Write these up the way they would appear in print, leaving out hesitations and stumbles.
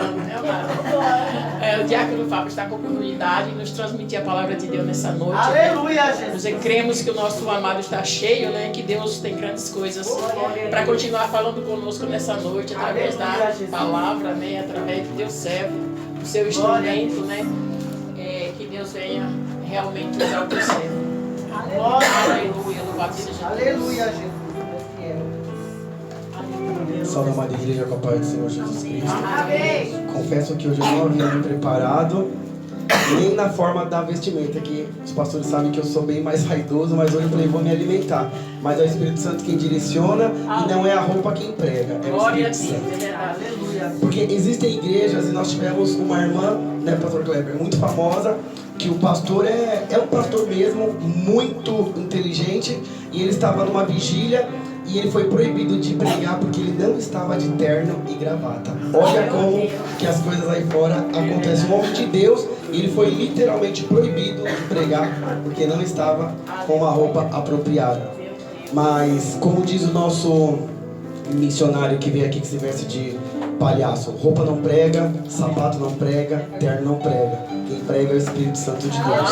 ministrando, né, amado? O diácono Fábio está com comunidade e nos transmitir a palavra de Deus nessa noite. Aleluia, né? Nós cremos que o nosso amado está cheio, né? Que Deus tem grandes coisas para continuar falando conosco nessa noite, através da palavra, né? Através do teu servo, do seu instrumento, né? Que Deus venha realmente usar o teu servo. Aleluia, louvado seja Deus. Aleluia, Jesus. Salve, amada igreja, com a paz do Senhor Jesus Cristo. Amém. Confesso que hoje eu não havia me preparado, nem na forma da vestimenta, que os pastores sabem que eu sou bem mais raidoso, mas hoje eu falei, vou me alimentar. Mas é o Espírito Santo quem direciona e não é a roupa quem prega, é o Espírito Santo. Aleluia. Porque existem igrejas, e nós tivemos uma irmã, né, pastor Kleber, muito famosa, que o pastor é um pastor mesmo, muito inteligente, e ele estava numa vigília, e ele foi proibido de pregar porque ele não estava de terno e gravata. Olha como que as coisas aí fora acontecem. Um homem de Deus, ele foi literalmente proibido de pregar porque não estava com uma roupa apropriada. Mas, como diz o nosso missionário que veio aqui, que se veste de palhaço, roupa não prega, sapato não prega, terno não prega. Quem prega é o Espírito Santo de Deus.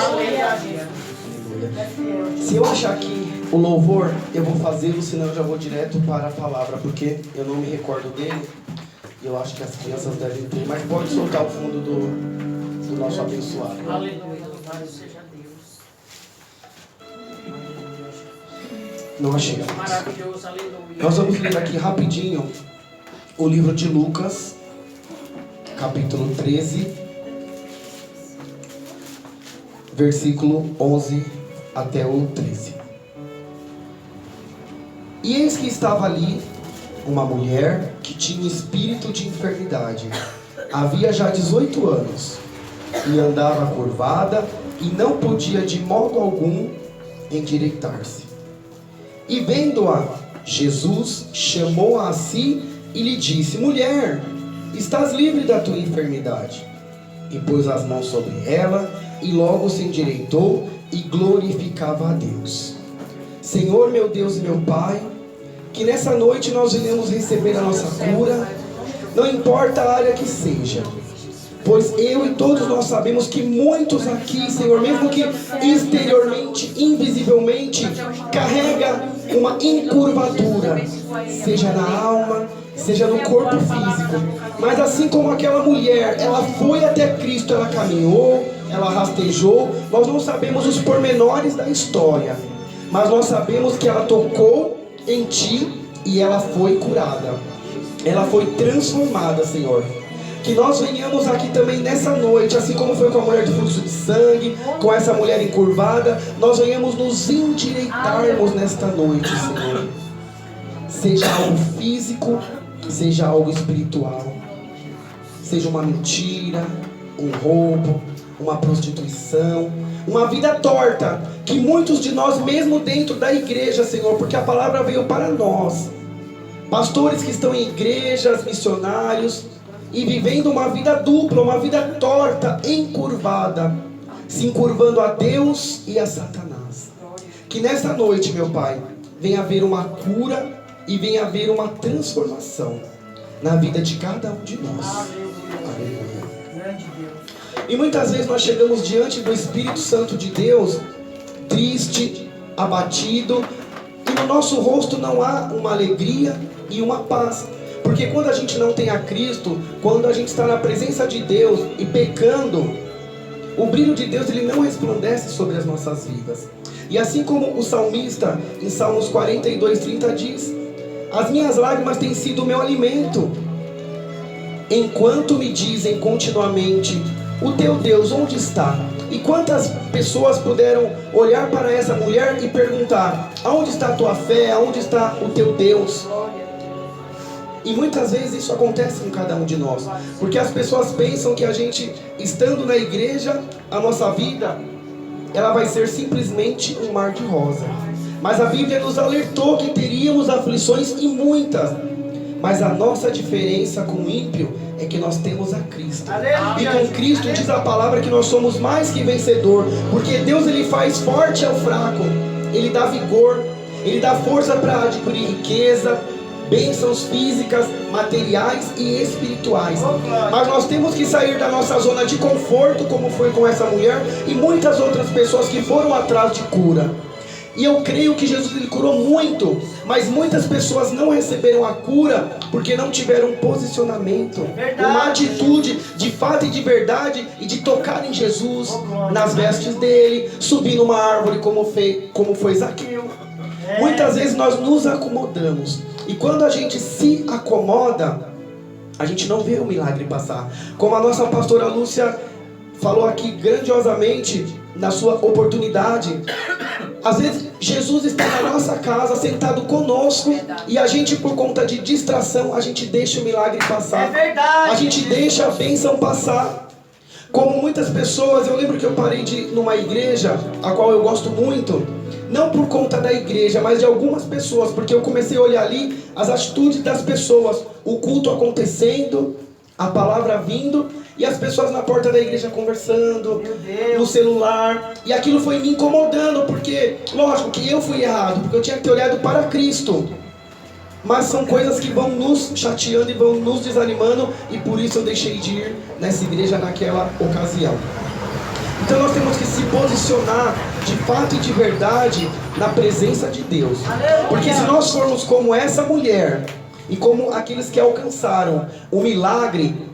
Se eu achar que o louvor, eu vou fazê-lo, senão eu já vou direto para a palavra, porque eu não me recordo dele. E eu acho que as crianças devem ter, mas pode soltar o fundo do nosso abençoado. Aleluia, louvado seja Deus. Não achei. Maravilhoso, aleluia. Nós vamos ler aqui rapidinho o livro de Lucas, capítulo 13, versículo 11 até o 13. E eis que estava ali uma mulher que tinha espírito de enfermidade. Havia já 18 anos e andava curvada e não podia de modo algum endireitar-se. E vendo-a, Jesus chamou-a a si e lhe disse: mulher, estás livre da tua enfermidade. E pôs as mãos sobre ela e logo se endireitou e glorificava a Deus. Senhor, meu Deus e meu Pai, que nessa noite nós venhamos receber a nossa cura, não importa a área que seja, pois eu e todos nós sabemos que muitos aqui, Senhor, mesmo que exteriormente, invisivelmente, carrega uma encurvadura, seja na alma, seja no corpo físico. Mas assim como aquela mulher, ela foi até Cristo, ela caminhou, ela rastejou. Nós não sabemos os pormenores da história, mas nós sabemos que ela tocou em ti e ela foi curada. Ela foi transformada, Senhor. Que nós venhamos aqui também nessa noite, assim como foi com a mulher de fluxo de sangue, com essa mulher encurvada, nós venhamos nos endireitarmos nesta noite, Senhor. Seja algo físico, seja algo espiritual, seja uma mentira, um roubo, uma prostituição, uma vida torta, que muitos de nós, mesmo dentro da igreja, Senhor, porque a palavra veio para nós, pastores que estão em igrejas, missionários, e vivendo uma vida dupla, uma vida torta, encurvada, se encurvando a Deus e a Satanás. Que nesta noite, meu Pai, venha haver uma cura e venha haver uma transformação na vida de cada um de nós. Aleluia. E muitas vezes nós chegamos diante do Espírito Santo de Deus, triste, abatido, e no nosso rosto não há uma alegria e uma paz. Porque quando a gente não tem a Cristo, quando a gente está na presença de Deus e pecando, o brilho de Deus ele não resplandece sobre as nossas vidas. E assim como o salmista em Salmos 42:30 diz: as minhas lágrimas têm sido o meu alimento, enquanto me dizem continuamente: o teu Deus onde está? E quantas pessoas puderam olhar para essa mulher e perguntar: aonde está a tua fé? Aonde está o teu Deus? E muitas vezes isso acontece com cada um de nós, porque as pessoas pensam que a gente, estando na igreja, a nossa vida, ela vai ser simplesmente um mar de rosa. Mas a Bíblia nos alertou que teríamos aflições e muitas. Mas a nossa diferença com o ímpio é que nós temos a Cristo. E com Cristo diz a palavra que nós somos mais que vencedor, porque Deus ele faz forte ao fraco, Ele dá vigor, Ele dá força para adquirir riqueza, bênçãos físicas, materiais e espirituais. Mas nós temos que sair da nossa zona de conforto, como foi com essa mulher e muitas outras pessoas que foram atrás de cura. E eu creio que Jesus ele curou muito, mas muitas pessoas não receberam a cura porque não tiveram um posicionamento, uma atitude de fato e de verdade e de tocar em Jesus, nas vestes dele, subir numa árvore como foi Zaqueu. Muitas vezes nós nos acomodamos e quando a gente se acomoda, a gente não vê o milagre passar. Como a nossa pastora Lúcia falou aqui grandiosamente na sua oportunidade, às vezes Jesus está na nossa casa sentado conosco e a gente, por conta de distração, a gente deixa o milagre passar, a gente deixa a bênção passar. Como muitas pessoas, eu lembro que eu parei de ir numa igreja a qual eu gosto muito, não por conta da igreja, mas de algumas pessoas, porque eu comecei a olhar ali as atitudes das pessoas, o culto acontecendo, a palavra vindo e as pessoas na porta da igreja conversando, no celular, e aquilo foi me incomodando, porque lógico que eu fui errado, porque eu tinha que ter olhado para Cristo, mas são coisas que vão nos chateando e vão nos desanimando, e por isso eu deixei de ir nessa igreja naquela ocasião. Então nós temos que se posicionar de fato e de verdade na presença de Deus, porque se nós formos como essa mulher e como aqueles que alcançaram o milagre,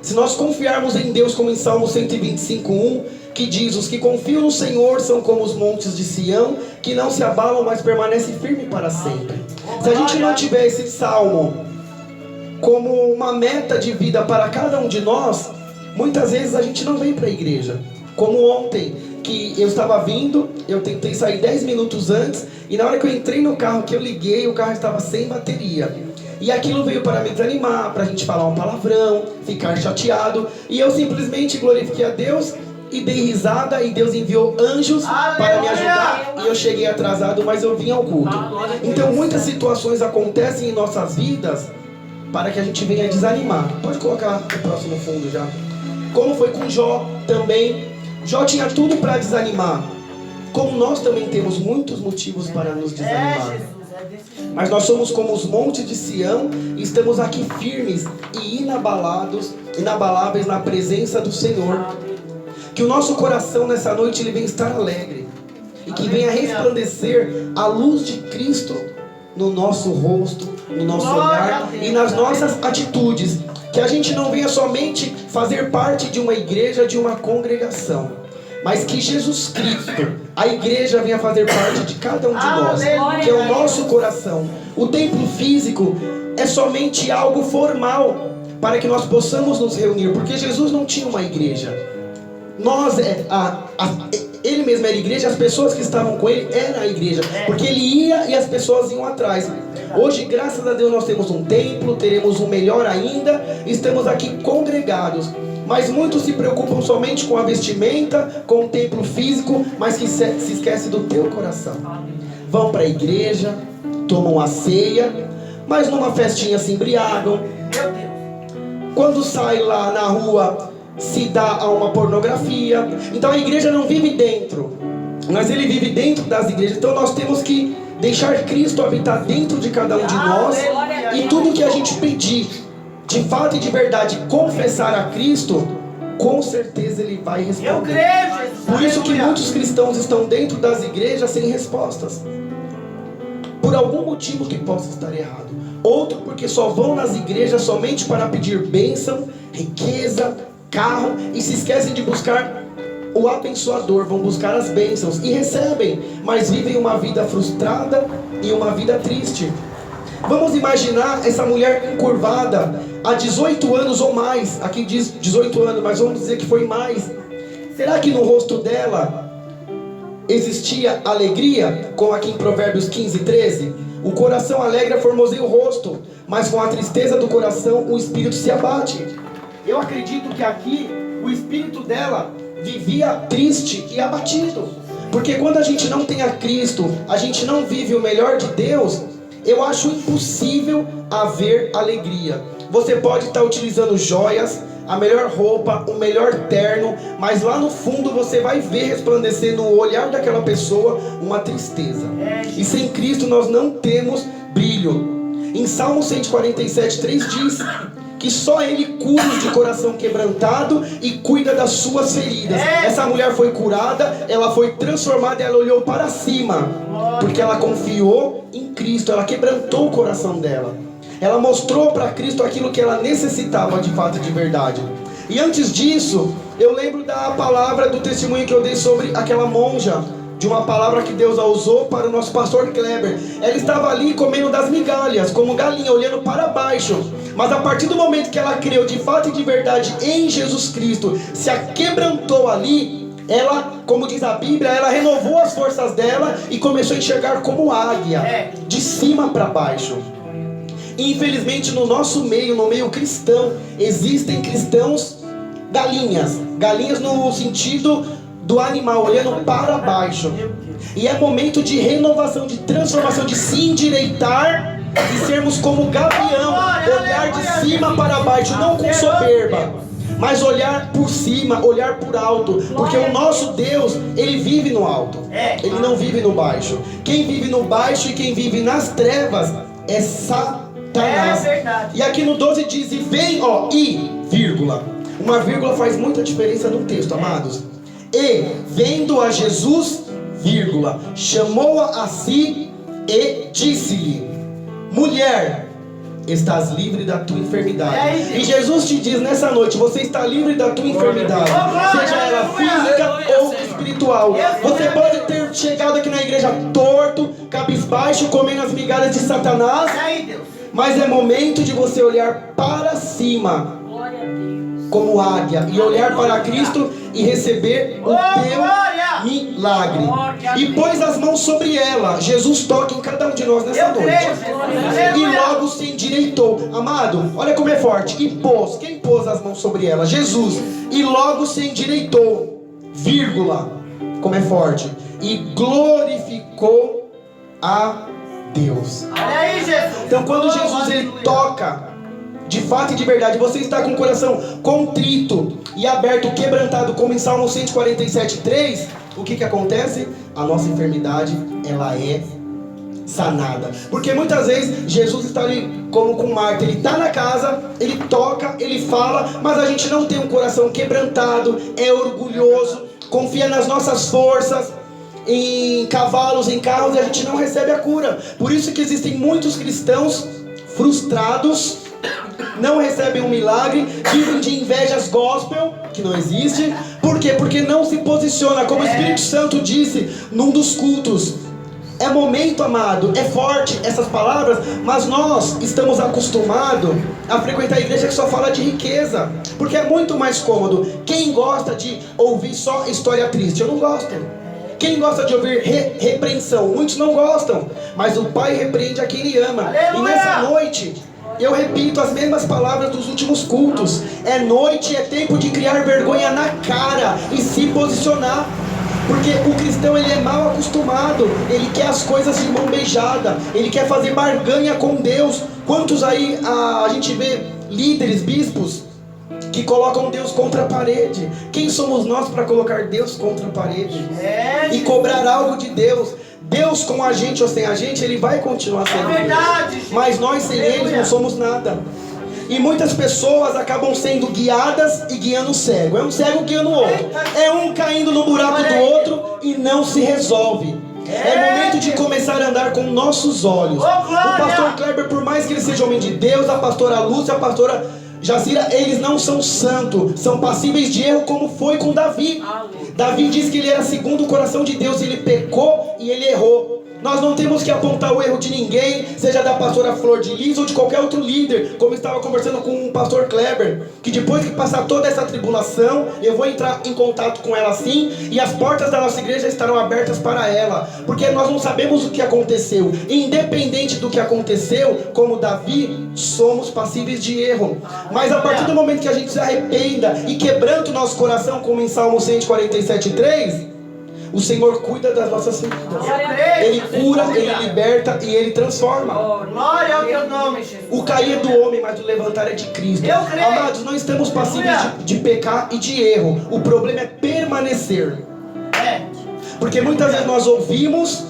se nós confiarmos em Deus, como em Salmo 125:1, que diz: os que confiam no Senhor são como os montes de Sião, que não se abalam, mas permanecem firmes para sempre. Se a gente não tiver esse salmo como uma meta de vida para cada um de nós, muitas vezes a gente não vem para a igreja. Como ontem, que eu estava vindo, eu tentei sair 10 minutos antes, e na hora que eu entrei no carro, que eu liguei, o carro estava sem bateria. E aquilo veio para me desanimar, para a gente falar um palavrão, ficar chateado. E eu simplesmente glorifiquei a Deus e dei risada, e Deus enviou anjos para me ajudar. E eu cheguei atrasado, mas eu vim ao culto. Então muitas situações acontecem em nossas vidas para que a gente venha desanimar. Pode colocar o próximo fundo já. Como foi com Jó também. Jó tinha tudo para desanimar. Como nós também temos muitos motivos para nos desanimar. Mas nós somos como os montes de Sião e estamos aqui firmes e inabaláveis na presença do Senhor. Que o nosso coração nessa noite ele venha estar alegre e que venha resplandecer a luz de Cristo no nosso rosto, no nosso olhar e nas nossas atitudes. Que a gente não venha somente fazer parte de uma igreja, de uma congregação, mas que Jesus Cristo, a igreja, venha fazer parte de cada um de nós, que é o nosso coração. O templo físico é somente algo formal para que nós possamos nos reunir, porque Jesus não tinha uma igreja. Ele mesmo era a igreja, as pessoas que estavam com ele eram a igreja, porque ele ia e as pessoas iam atrás. Hoje, graças a Deus, nós temos um templo, teremos um melhor ainda, estamos aqui congregados. Mas muitos se preocupam somente com a vestimenta, com o templo físico, mas que se esquece do teu coração. Vão para a igreja, tomam a ceia, mas numa festinha se embriagam. Quando sai lá na rua, se dá a uma pornografia. Então a igreja não vive dentro, mas ele vive dentro das igrejas. Então nós temos que deixar Cristo habitar dentro de cada um de nós. E tudo que a gente pedir, de fato e de verdade, confessar a Cristo, com certeza Ele vai responder. Por isso que muitos cristãos estão dentro das igrejas sem respostas, por algum motivo que possa estar errado. Outro porque só vão nas igrejas somente para pedir bênção, riqueza, carro, e se esquecem de buscar o abençoador. Vão buscar as bênçãos e recebem, mas vivem uma vida frustrada e uma vida triste. Vamos imaginar essa mulher encurvada há 18 anos ou mais. Aqui diz 18 anos, mas vamos dizer que foi mais. Será que no rosto dela existia alegria? Como aqui em Provérbios 15:13. O coração alegre formoseia o rosto, mas com a tristeza do coração o espírito se abate. Eu acredito que aqui o espírito dela vivia triste e abatido. Porque quando a gente não tem a Cristo, a gente não vive o melhor de Deus, eu acho impossível haver alegria. Você pode estar utilizando joias, a melhor roupa, o melhor terno, mas lá no fundo você vai ver resplandecer no olhar daquela pessoa uma tristeza. E sem Cristo nós não temos brilho. Em Salmo 147:3 diz que só Ele cura os de coração quebrantado e cuida das suas feridas. Essa mulher foi curada, ela foi transformada, ela olhou para cima, porque ela confiou em Cristo, ela quebrantou o coração dela. Ela mostrou para Cristo aquilo que ela necessitava de fato e de verdade. E antes disso, eu lembro da palavra, do testemunho que eu dei sobre aquela monja, de uma palavra que Deus a usou para o nosso pastor Kleber. Ela estava ali comendo das migalhas, como galinha, olhando para baixo. Mas a partir do momento que ela creu de fato e de verdade em Jesus Cristo, se quebrantou ali, ela, como diz a Bíblia, ela renovou as forças dela e começou a enxergar como águia, de cima para baixo. Infelizmente no nosso meio, no meio cristão, existem cristãos galinhas no sentido do animal, olhando para baixo. E é momento de renovação, de transformação, de se endireitar e sermos como gavião, olhar de cima para baixo, não com soberba, mas olhar por cima, olhar por alto, porque o nosso Deus, Ele vive no alto, Ele não vive no baixo. Quem vive no baixo e quem vive nas trevas é Satanás. E aqui no 12 diz, e vem, vírgula. Uma vírgula faz muita diferença no texto, amados. E, vendo a Jesus, vírgula, chamou-a a si e disse-lhe, mulher, estás livre da tua enfermidade. E Jesus te diz nessa noite, você está livre da tua enfermidade, seja ela física ou espiritual. Você pode ter chegado aqui na igreja torto, cabisbaixo, comendo as migalhas de Satanás, mas é momento de você olhar para cima como águia e olhar para Cristo e receber o teu milagre. E pôs as mãos sobre ela. Jesus toca em cada um de nós nessa noite. E logo se endireitou. Amado, olha como é forte. E pôs, quem pôs as mãos sobre ela? Jesus. E logo se endireitou, vírgula, como é forte, e glorificou a Deus. Então quando Jesus ele toca de fato e de verdade, você está com o coração contrito e aberto, quebrantado, como em Salmo 147:3, o que acontece? A nossa enfermidade, ela é sanada. Porque muitas vezes Jesus está ali como com Marta, ele está na casa, ele toca, ele fala, mas a gente não tem um coração quebrantado, é orgulhoso, confia nas nossas forças, em cavalos, em carros, e a gente não recebe a cura. Por isso que existem muitos cristãos frustrados, não recebem um milagre, vivem de invejas gospel, que não existe. Por quê? Porque não se posiciona, como o Espírito Santo disse num dos cultos. É momento, amado, é forte essas palavras, mas nós estamos acostumados a frequentar a igreja que só fala de riqueza, porque é muito mais cômodo. Quem gosta de ouvir só história triste? Eu não gosto. Quem gosta de ouvir repreensão? Muitos não gostam, mas o Pai repreende a quem Ele ama. Aleluia! E nessa noite eu repito as mesmas palavras dos últimos cultos. É noite, é tempo de criar vergonha na cara e se posicionar. Porque o cristão ele é mal acostumado, ele quer as coisas de mão beijada, ele quer fazer barganha com Deus. Quantos aí a gente vê líderes, bispos, que colocam Deus contra a parede? Quem somos nós para colocar Deus contra a parede? E cobrar algo de Deus? Deus com a gente ou sem a gente, Ele vai continuar sendo Deus. Mas nós sem Ele não somos nada. E muitas pessoas acabam sendo guiadas e guiando o cego. É um cego guiando o outro. É um caindo no buraco do outro e não se resolve. É momento de começar a andar com nossos olhos. O pastor Kleber, por mais que ele seja homem de Deus, a pastora Lúcia, a pastora Jacira, eles não são santos, são passíveis de erro, como foi com Davi. Davi diz que ele era segundo o coração de Deus, ele pecou e ele errou. Nós não temos que apontar o erro de ninguém, seja da pastora Flor de Lis ou de qualquer outro líder, como eu estava conversando com o pastor Kleber, que depois que passar toda essa tribulação, eu vou entrar em contato com ela sim, e as portas da nossa igreja estarão abertas para ela, porque nós não sabemos o que aconteceu. Independente do que aconteceu, como Davi, somos passíveis de erro. Mas a partir do momento que a gente se arrependa e quebranta o nosso coração, como em Salmo 147:3, o Senhor cuida das nossas feridas. Ele cura, Ele liberta e Ele transforma. Glória ao teu nome, Jesus. O cair é do homem, mas o levantar é de Cristo. Amados, não estamos passíveis de pecar e de erro. O problema é permanecer. Porque muitas vezes nós ouvimos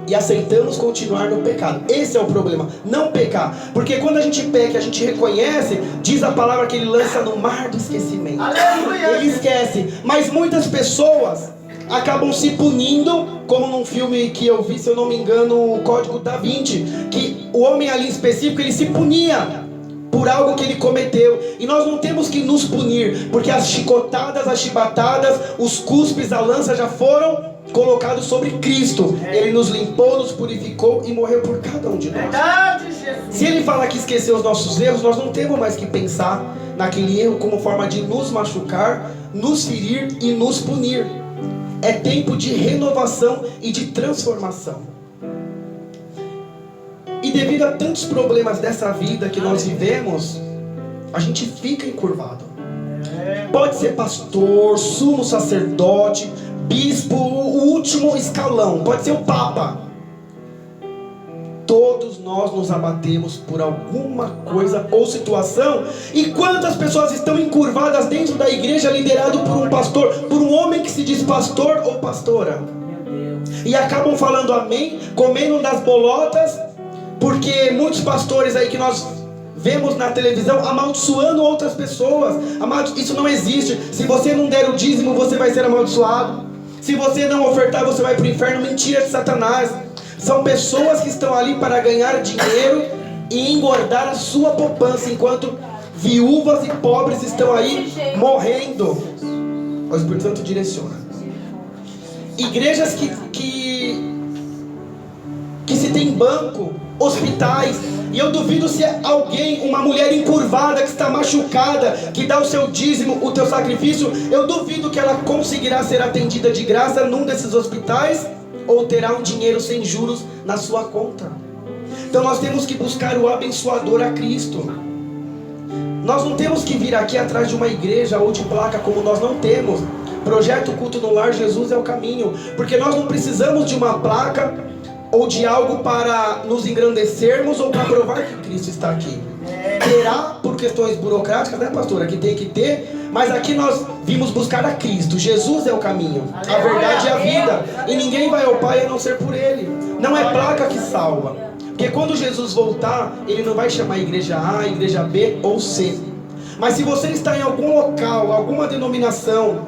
e aceitamos continuar no pecado. Esse é o problema, não pecar. Porque quando a gente peca, a gente reconhece, diz a palavra que ele lança no mar do esquecimento. Aleluia. Ele esquece. Mas muitas pessoas acabam se punindo, como num filme que eu vi, se eu não me engano, o Código da Vinci, que o homem ali em específico, ele se punia por algo que ele cometeu. E nós não temos que nos punir, porque as chicotadas, as chibatadas, os cuspes, a lança já foram colocados sobre Cristo. Ele nos limpou, nos purificou e morreu por cada um de nós. Verdade, Jesus. Se ele fala que esqueceu os nossos erros, nós não temos mais que pensar naquele erro como forma de nos machucar, nos ferir e nos punir. É tempo de renovação e de transformação. E devido a tantos problemas dessa vida que nós vivemos, a gente fica encurvado. Pode ser pastor, sumo sacerdote, bispo, o último escalão, pode ser o papa. Todos nós nos abatemos por alguma coisa ou situação. E quantas pessoas estão encurvadas dentro da igreja, liderado por um pastor, por um homem que se diz pastor ou pastora, e acabam falando amém, comendo das bolotas, porque muitos pastores aí que nós vemos na televisão amaldiçoando outras pessoas. Amados, isso não existe. Se você não der o dízimo, você vai ser amaldiçoado. Se você não ofertar, você vai para o inferno. Mentira de Satanás. São pessoas que estão ali para ganhar dinheiro e engordar a sua poupança, enquanto viúvas e pobres estão aí morrendo. O Espírito Santo direciona. Igrejas que se tem banco, hospitais, e eu duvido se é alguém, uma mulher encurvada que está machucada, que dá o seu dízimo, o teu sacrifício, eu duvido que ela conseguirá ser atendida de graça num desses hospitais, ou terá um dinheiro sem juros na sua conta. Então nós temos que buscar o abençoador a Cristo. Nós não temos que vir aqui atrás de uma igreja ou de placa, como nós não temos. Projeto Culto no Lar, Jesus é o caminho. Porque nós não precisamos de uma placa ou de algo para nos engrandecermos ou para provar que Cristo está aqui. Terá por questões burocráticas, né, pastora, que tem que ter, mas aqui nós vimos buscar a Cristo. Jesus é o caminho, a verdade e a vida, e ninguém vai ao Pai a não ser por Ele. Não é placa que salva, porque quando Jesus voltar, Ele não vai chamar a igreja A, igreja B ou C. Mas se você está em algum local, alguma denominação,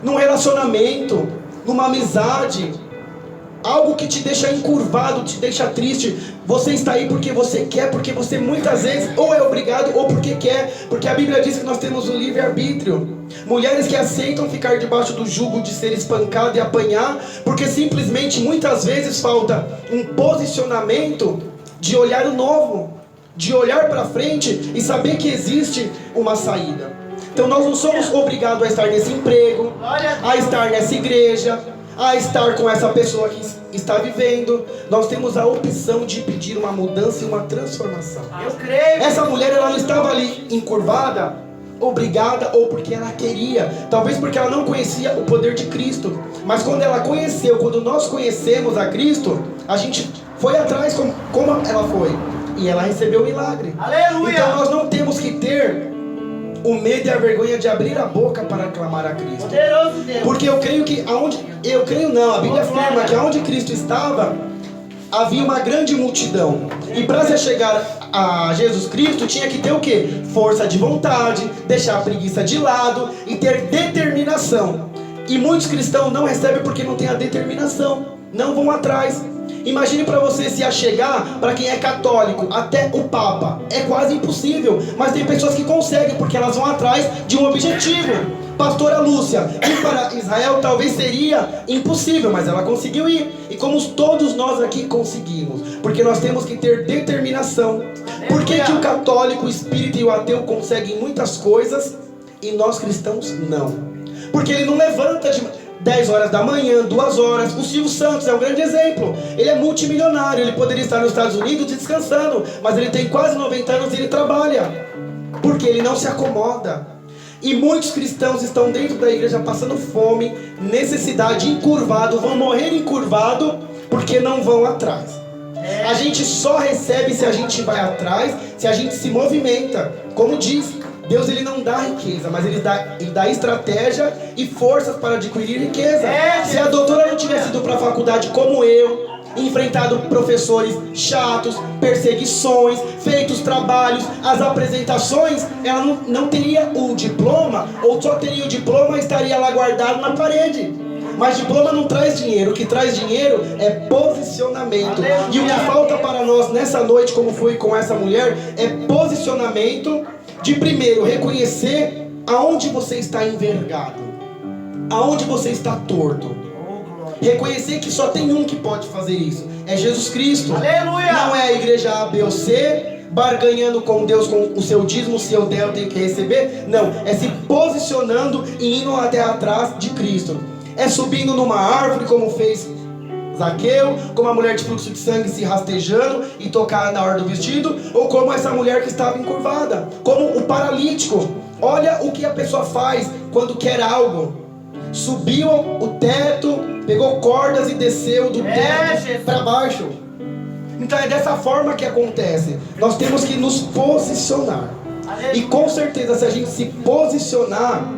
num relacionamento, numa amizade, algo que te deixa encurvado, te deixa triste, você está aí porque você quer, porque você muitas vezes ou é obrigado ou porque quer, porque a Bíblia diz que nós temos o livre-arbítrio. Mulheres que aceitam ficar debaixo do jugo de ser espancado e apanhar, porque simplesmente muitas vezes falta um posicionamento de olhar o novo, de olhar para frente e saber que existe uma saída. Então nós não somos obrigados a estar nesse emprego, a estar nessa igreja, a estar com essa pessoa que está vivendo. Nós temos a opção de pedir uma mudança e uma transformação. Eu creio. Essa mulher, ela não estava ali encurvada, obrigada, ou porque ela queria, talvez porque ela não conhecia o poder de Cristo. Mas quando ela conheceu, quando nós conhecemos a Cristo, a gente foi atrás como ela foi, e ela recebeu o milagre. Aleluia. Então nós não temos que ter o medo e a vergonha de abrir a boca para clamar a Cristo. Poderoso Deus. Porque eu creio que a Bíblia afirma que aonde Cristo estava, havia uma grande multidão. E para se chegar a Jesus Cristo, tinha que ter o quê? Força de vontade, deixar a preguiça de lado e ter determinação. E muitos cristãos não recebem porque não têm a determinação, não vão atrás. Imagine para você se achegar, para quem é católico, até o Papa. É quase impossível, mas tem pessoas que conseguem, porque elas vão atrás de um objetivo. Pastora Lúcia, ir para Israel talvez seria impossível, mas ela conseguiu ir. E como todos nós aqui conseguimos, porque nós temos que ter determinação. Por que o católico, o espírita e o ateu conseguem muitas coisas e nós cristãos não? Porque ele não levanta de 10 horas da manhã, 2 horas. O Silvio Santos é um grande exemplo. Ele é multimilionário, ele poderia estar nos Estados Unidos descansando, mas ele tem quase 90 anos e ele trabalha, porque ele não se acomoda. E muitos cristãos estão dentro da igreja passando fome, necessidade, encurvado, vão morrer encurvado porque não vão atrás. A gente só recebe se a gente vai atrás, se a gente se movimenta. Como diz, Deus ele não dá riqueza, mas ele dá estratégia e forças para adquirir riqueza. Se a doutora não tivesse ido para a faculdade como eu, enfrentado professores chatos, perseguições, feitos trabalhos, as apresentações, ela não teria o diploma, ou só teria o diploma e estaria lá guardado na parede. Mas diploma não traz dinheiro, o que traz dinheiro é posicionamento. E o que falta para nós nessa noite, como foi com essa mulher, é posicionamento de primeiro reconhecer aonde você está envergado, aonde você está torto. Reconhecer que só tem um que pode fazer isso, é Jesus Cristo. Aleluia! Não é a igreja A, B ou C, barganhando com Deus com o seu dízimo, se eu der eu tenho que receber. Não, é se posicionando e indo até atrás de Cristo. É subindo numa árvore como fez Zaqueu, como a mulher de fluxo de sangue se rastejando e tocar na hora do vestido, ou como essa mulher que estava encurvada, como o paralítico. Olha o que a pessoa faz quando quer algo. Subiu o teto, pegou cordas e desceu do teto para baixo. Então é dessa forma que acontece. Nós temos que nos posicionar. E com certeza, se a gente se posicionar,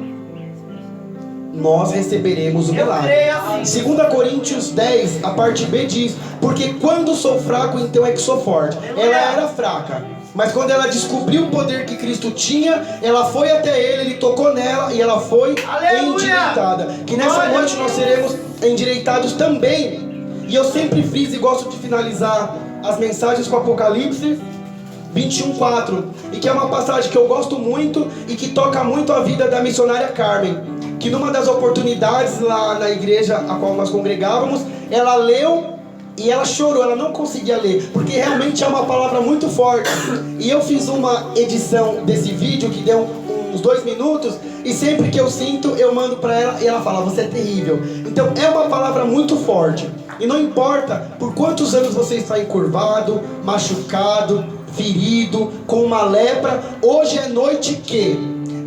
nós receberemos o milagre. 2 Coríntios 10, a parte B diz: porque quando sou fraco, então é que sou forte. Ela era fraca, mas quando ela descobriu o poder que Cristo tinha, ela foi até ele tocou nela e ela foi endireitada. Que nessa noite nós seremos endireitados também. E eu sempre friso e gosto de finalizar as mensagens com Apocalipse 21:4, e que é uma passagem que eu gosto muito e que toca muito a vida da missionária Carmen, que numa das oportunidades lá na igreja a qual nós congregávamos, ela leu e ela chorou, ela não conseguia ler, porque realmente é uma palavra muito forte. E eu fiz uma edição desse vídeo que deu uns 2 minutos, e sempre que eu sinto, eu mando para ela e ela fala: você é terrível. Então é uma palavra muito forte. E não importa por quantos anos você está encurvado, machucado, ferido, com uma lepra, hoje é noite que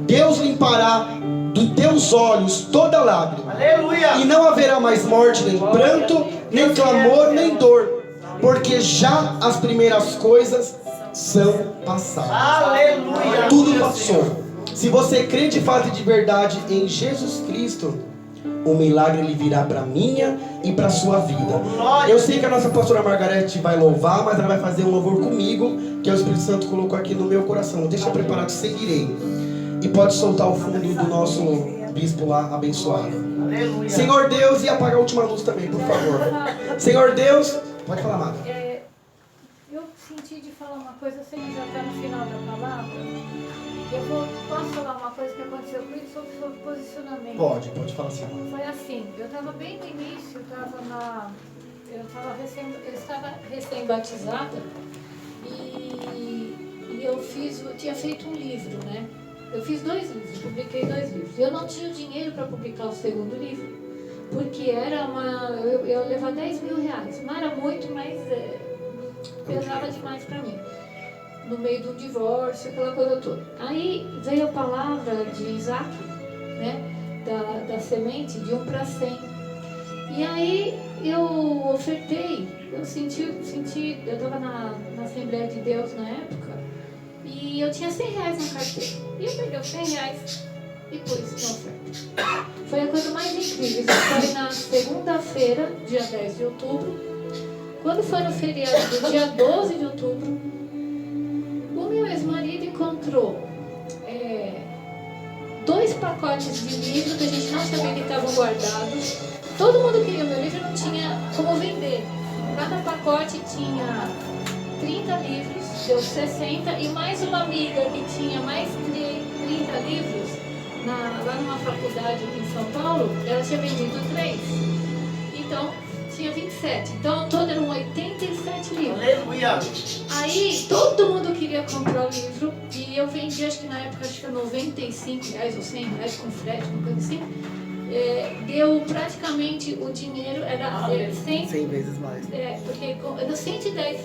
Deus limpará dos teus olhos toda lágrima. Aleluia! E não haverá mais morte, nem pranto, nem clamor, nem dor, porque já as primeiras coisas são passadas. Aleluia! Tudo passou. Se você crê de fato e de verdade em Jesus Cristo, o milagre ele virá para minha e para sua vida. Eu sei que a nossa pastora Margarete vai louvar, mas ela vai fazer um louvor comigo, que o Espírito Santo colocou aqui no meu coração. Deixa preparado, seguirei. E pode soltar o fundo do nosso bispo lá abençoado. Aleluia! Senhor Deus, e apagar a última luz também, por favor. Senhor Deus, pode falar, Amada. Eu senti de falar uma coisa, sei que já está no final da palavra. Posso falar uma coisa que aconteceu comigo sobre posicionamento? Pode falar assim. Foi assim, eu estava bem no início, eu estava recém-batizada e eu tinha feito um livro, né? Eu fiz 2 livros, publiquei 2 livros. Eu não tinha o dinheiro para publicar o segundo livro, porque eu ia levar 10 mil reais. Não era muito, mas pesava demais para mim. No meio do divórcio, aquela coisa toda. Aí veio a palavra de Isaac, né? Da semente de 1 para 100. E aí eu ofertei, eu senti, eu estava na Assembleia de Deus na época, e eu tinha 100 reais na carteira. E eu peguei os 100 reais e pus na oferta. Foi a coisa mais incrível. Isso foi na segunda-feira, dia 10 de outubro. Quando foi no feriado do dia 12 de outubro, o meu ex-marido encontrou 2 pacotes de livros que a gente não sabia que estavam guardados. Todo mundo queria o meu livro e não tinha como vender. Cada pacote tinha 30 livros, deu 60, e mais uma amiga que tinha mais 30 livros lá numa faculdade aqui em São Paulo, ela tinha vendido 3. Então tinha 27. Então ao todo eram 87 livros. Aleluia! Aí todo mundo queria comprar o livro e eu vendi, acho que na época, acho que 95 reais ou 100 reais com frete, uma coisa assim. Deu praticamente o dinheiro, era 100 vezes mais. Porque deu 110 reais,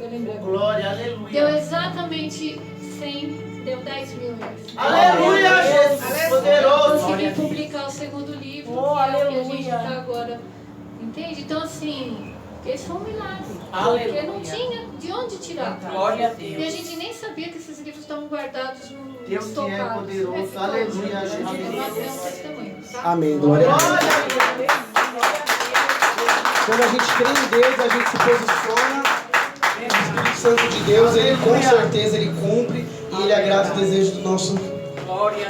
eu lembro. Glória, aleluia! Deu exatamente 100, deu 10 mil reais. Aleluia, Jesus poderoso! Consegui publicar o segundo livro, que é o que a gente está agora. Entende? Então, assim, esse foi um milagre. Porque não tinha de onde tirar. Glória a Deus. E a gente nem sabia que esses livros estavam guardados no Deus que é poderoso. Aleluia, Jesus. É um testemunho, tá? Amém, glória a Deus. Glória a Deus. Quando a gente crê em Deus, a gente se posiciona. O Espírito Santo de Deus, ele com certeza ele cumpre e ele agrada o desejo do nosso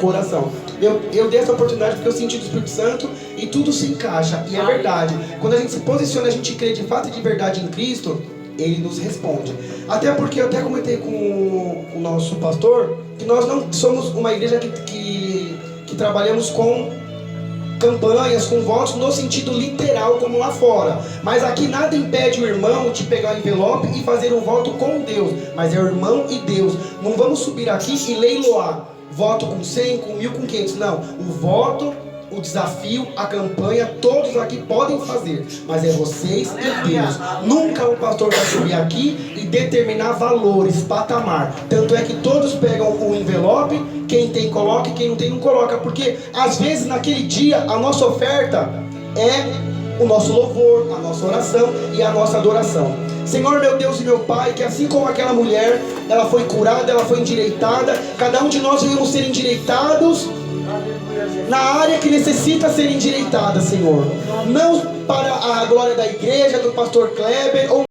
coração. Eu dei essa oportunidade porque eu senti do Espírito Santo e tudo se encaixa. E é verdade. Quando a gente se posiciona, a gente crê de fato e de verdade em Cristo, ele nos responde. Até porque eu até comentei com o nosso pastor que nós não somos uma igreja que trabalhamos com campanhas, com votos no sentido literal como lá fora. Mas aqui nada impede o irmão de pegar o envelope e fazer um voto com Deus. Mas é o irmão e Deus. Não vamos subir aqui e leiloar. Voto com 100, com 1000, com 500. Não. O voto, o desafio, a campanha, todos aqui podem fazer. Mas é vocês e Deus. Nunca o pastor vai subir aqui e determinar valores, patamar. Tanto é que todos pegam o envelope, quem tem coloca e quem não tem não coloca. Porque às vezes naquele dia a nossa oferta é o nosso louvor, a nossa oração e a nossa adoração. Senhor, meu Deus e meu Pai, que assim como aquela mulher, ela foi curada, ela foi endireitada, cada um de nós venhamos ser endireitados na área que necessita ser endireitada, Senhor. Não para a glória da igreja, do pastor Kleber, ou